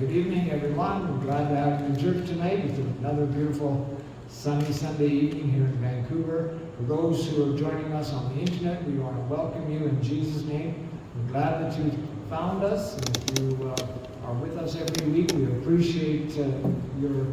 Good evening, everyone. We're glad to have you in church tonight. It's another beautiful sunny Sunday evening here in Vancouver. For those who are joining us on the internet, we want to welcome you in Jesus' name. We're glad that you found us. And if you are with us every week, we appreciate your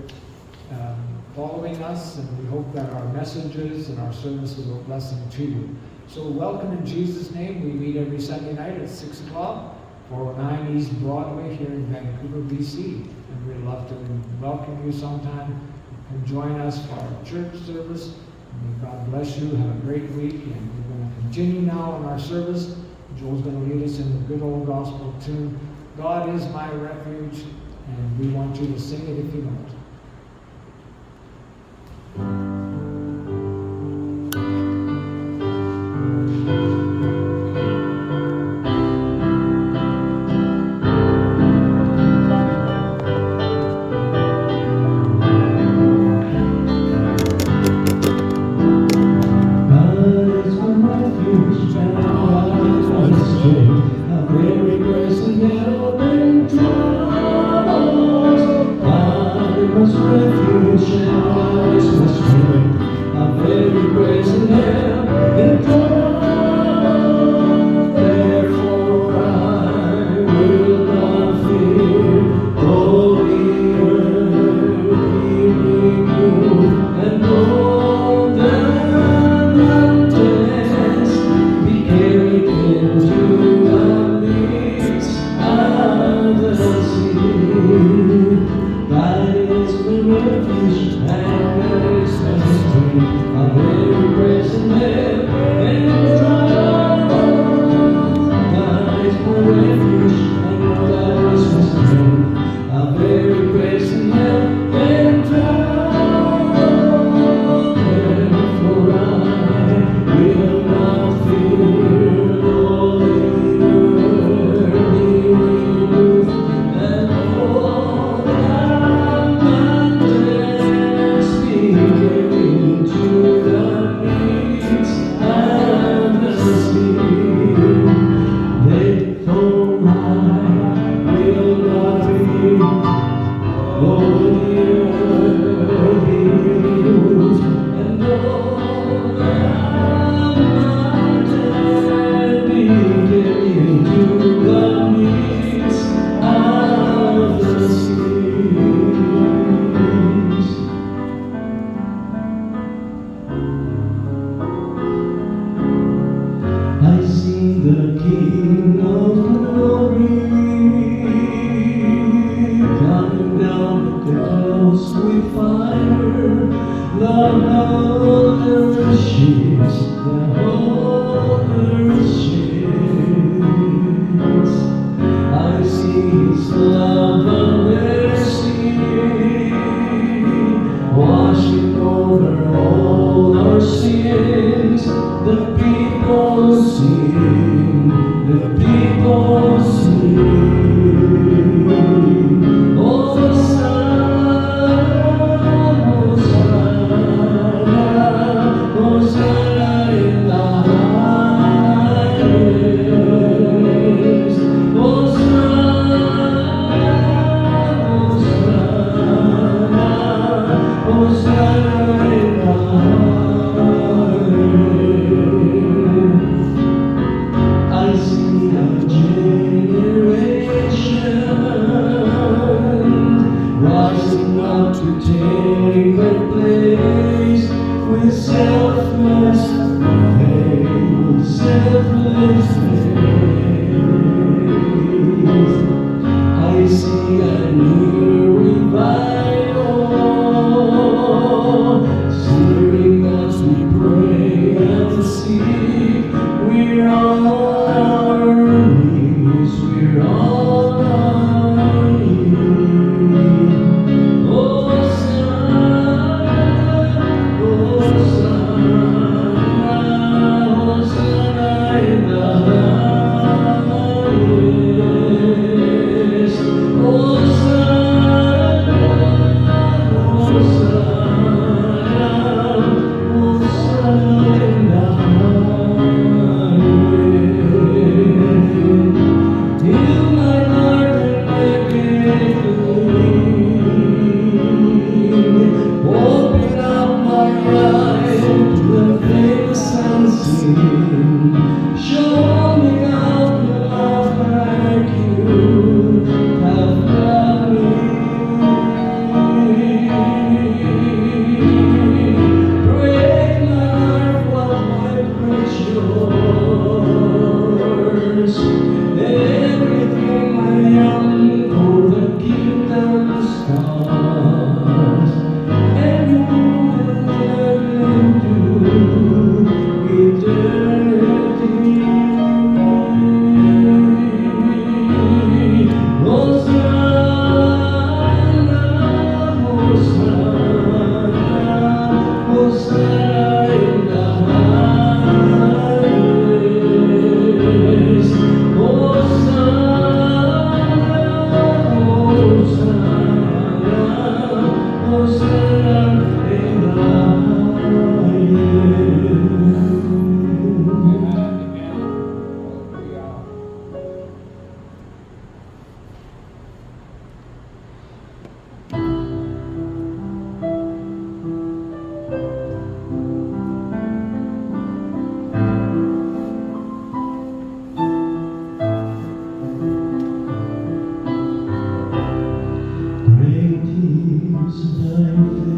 following us, and we hope that our messages and our services are a blessing to you. So welcome in Jesus' name. We meet every Sunday night at 6 o'clock. 409 East Broadway here in Vancouver, BC. And we'd love to welcome you sometime. You can join us for our church service. May God bless you. Have a great week. And we're going to continue now in our service. Joel's going to lead us in the good old gospel tune, God is my refuge. And we want you to sing it if you know it. Beside